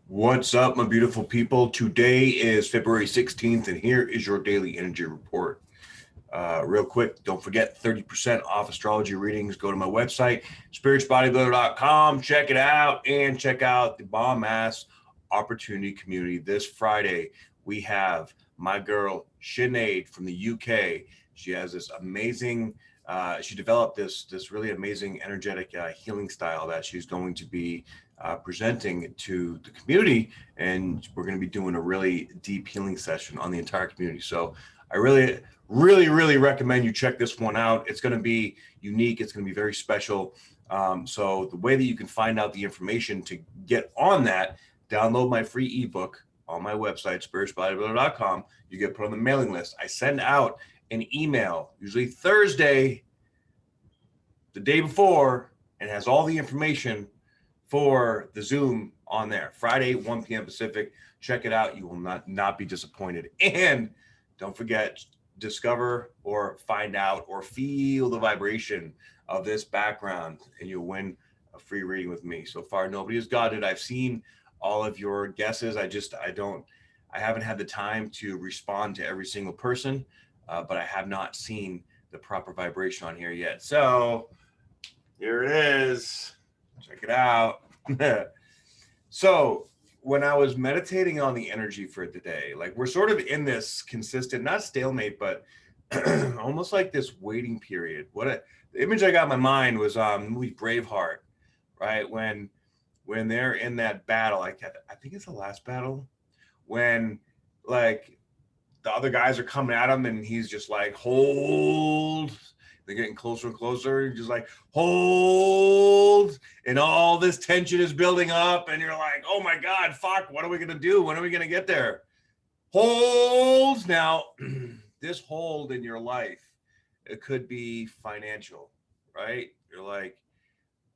What's up, my beautiful people? Today is February 16th, and here is your daily energy report. Real quick, don't forget 30% off astrology readings. Go to my website, spiritualbodybuilder.com. Check it out and check out the bomb ass opportunity community. This Friday, we have my girl Sinead from the UK. She has this amazing, she developed this really amazing energetic healing style that she's going to be presenting to the community, and we're going to be doing a really deep healing session on the entire community. So I really recommend you check this one out. It's going to be unique. It's going to be very special. So the way that you can find out the information to get on that, download my free ebook on my website, spiritualbodybuilder.com. You get put on the mailing list. I send out an email, usually Thursday, the day before, and has all the information for the Zoom on there. Friday, 1 p.m. Pacific. Check it out. You will not be disappointed. And don't forget, discover or find out or feel the vibration of this background, and you'll win a free reading with me. So far, nobody has got it. I've seen all of your guesses. I haven't had the time to respond to every single person, but I have not seen the proper vibration on here yet. So here it is. Check it out. So when I was meditating on the energy for today, like we're sort of in this consistent, not stalemate, but almost like this waiting period. The image I got in my mind was movie Braveheart, right? When they're in that battle, I think it's the last battle, when like the other guys are coming at him and he's just like, hold. They're getting closer and closer, just like, hold, and all this tension is building up, and you're like, oh my God, fuck, what are we going to do? When are we going to get there? Hold. Now, this hold in your life, it could be financial, right? You're like,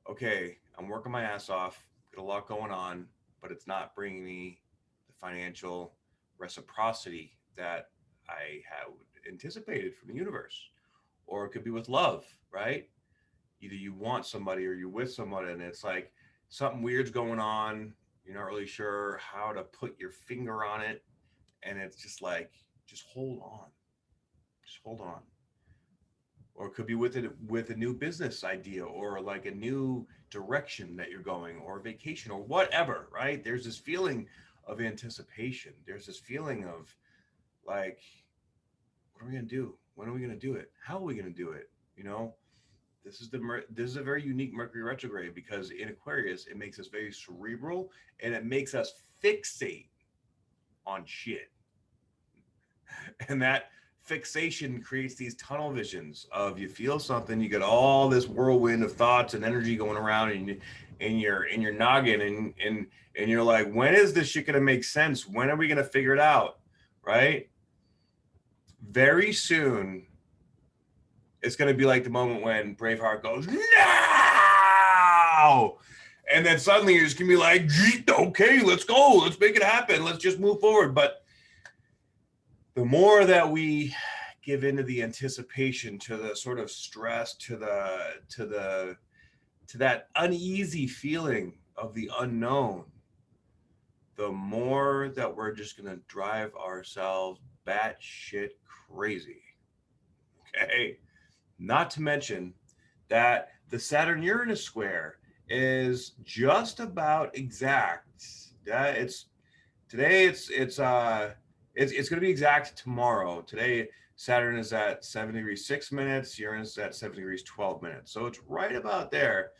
okay, I'm working my ass off, got a lot going on, but it's not bringing me the financial reciprocity that I had anticipated from the universe. Or it could be with love, right? Either you want somebody or you're with someone, and it's like something weird's going on. You're not really sure how to put your finger on it. And it's just like, just hold on. Just hold on. Or it could be with a new business idea, or like a new direction that you're going, or vacation, or whatever, right? There's this feeling of anticipation. There's this feeling of like, what are we going to do? When are we going to do it? How are we going to do it? You know, this is a very unique Mercury retrograde, because in Aquarius, it makes us very cerebral, and it makes us fixate on shit. And that fixation creates these tunnel visions of, you feel something, you get all this whirlwind of thoughts and energy going around in your noggin, and you're like, when is this shit going to make sense? When are we going to figure it out? Right? Very soon, it's going to be like the moment when Braveheart goes, no! And then suddenly you're just going to be like, okay, let's go. Let's make it happen. Let's just move forward. But the more that we give into the anticipation, to the sort of stress, to that uneasy feeling of the unknown, the more that we're just going to drive ourselves batshit crazy. Okay. Not to mention that the Saturn-Uranus square is just about exact. It's going to be exact tomorrow. Today, Saturn is at 7 degrees 6 minutes. Uranus is at 7 degrees 12 minutes. So it's right about there.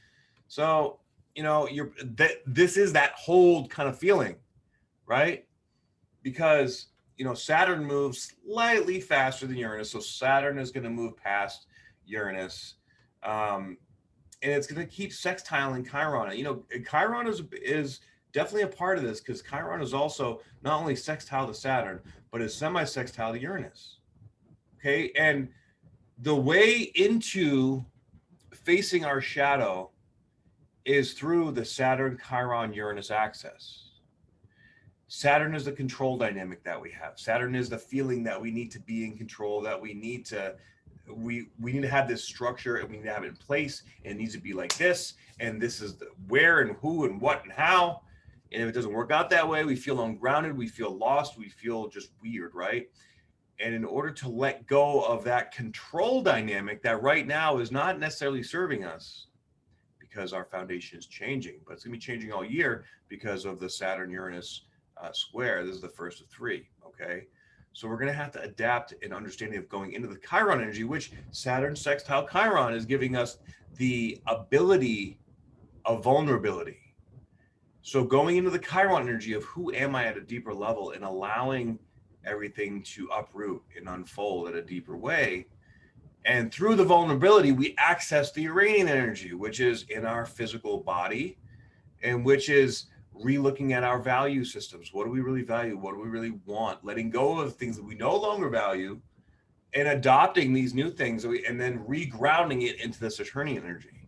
So, you know, this is that hold kind of feeling, right? Because, you know, Saturn moves slightly faster than Uranus. So Saturn is going to move past Uranus. And it's going to keep sextiling Chiron. You know, Chiron is definitely a part of this, because Chiron is also not only sextile to Saturn, but is semi-sextile to Uranus. Okay. And the way into facing our shadow is through the Saturn-Chiron-Uranus axis. Saturn is the control dynamic that we have. Saturn is the feeling that we need to be in control, that we need to have this structure, and we need to have it in place, and it needs to be like this, and this is where and who and what and how. And if it doesn't work out that way, we feel ungrounded, we feel lost, we feel just weird, right? And in order to let go of that control dynamic that right now is not necessarily serving us, because our foundation is changing, but it's gonna be changing all year because of the Saturn-Uranus square. This is the first of 3, okay? So we're gonna have to adapt an understanding of going into the Chiron energy, which Saturn sextile Chiron is giving us the ability of vulnerability. So going into the Chiron energy of who am I at a deeper level and allowing everything to uproot and unfold at a deeper way. And through the vulnerability, we access the Uranian energy, which is in our physical body and which is re-looking at our value systems. What do we really value? What do we really want? Letting go of things that we no longer value and adopting these new things and then regrounding it into the Saturnian energy.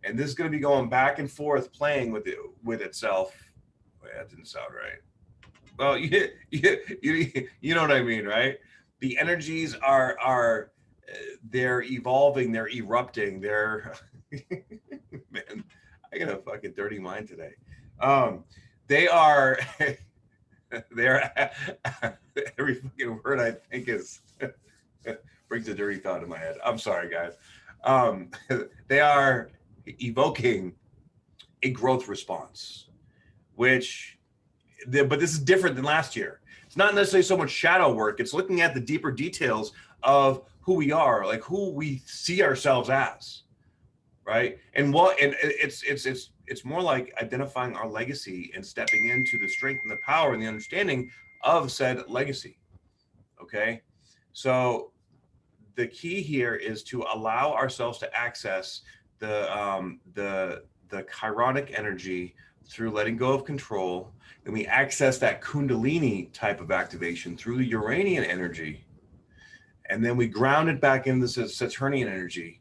And this is going to be going back and forth, playing with itself. Wait, that didn't sound right. Well, you know what I mean, right? The energies are they're evolving, they're erupting, they're man, I got a fucking dirty mind today. They are they're every fucking word I think is brings a dirty thought in my head. I'm sorry, guys. They are evoking a growth response, but this is different than last year. It's not necessarily so much shadow work. It's looking at the deeper details of who we are, like who we see ourselves as, right? And it's more like identifying our legacy and stepping into the strength and the power and the understanding of said legacy. Okay, so the key here is to allow ourselves to access the Chironic energy through letting go of control. Then we access that Kundalini type of activation through the Uranian energy. And then we ground it back into the Saturnian energy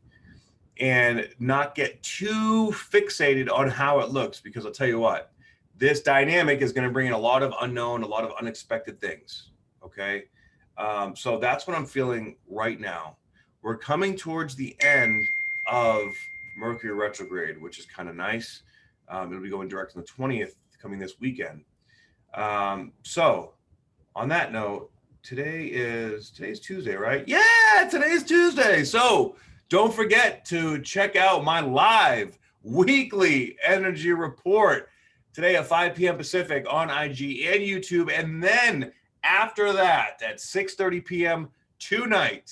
and not get too fixated on how it looks, because I'll tell you what, this dynamic is going to bring in a lot of unknown, a lot of unexpected things. Okay. So that's what I'm feeling right now. We're coming towards the end of Mercury retrograde, which is kind of nice. It'll be going direct on the 20th, coming this weekend. So on that note, today's Tuesday, right? Yeah, today's Tuesday. So don't forget to check out my live weekly energy report today at 5 p.m. Pacific on IG and YouTube. And then after that, at 6:30 p.m. tonight,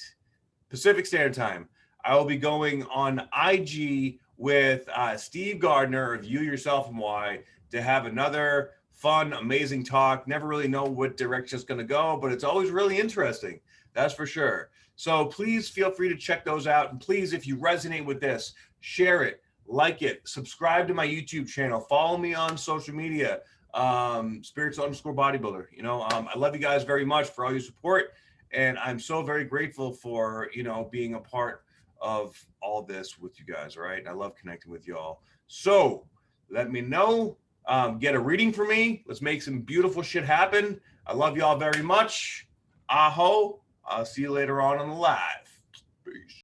Pacific Standard Time, I will be going on IG with Steve Gardner of You, Yourself, and Why to have another fun, amazing talk. Never really know what direction it's going to go, but it's always really interesting. That's for sure. So please feel free to check those out. And please, if you resonate with this, share it, like it, subscribe to my YouTube channel, follow me on social media, spirits_bodybuilder. You know, I love you guys very much for all your support. And I'm so very grateful for, you know, being a part of all this with you guys. All right. And I love connecting with y'all. So let me know. Get a reading for me. Let's make some beautiful shit happen. I love y'all very much. Aho. I'll see you later on the live. Peace.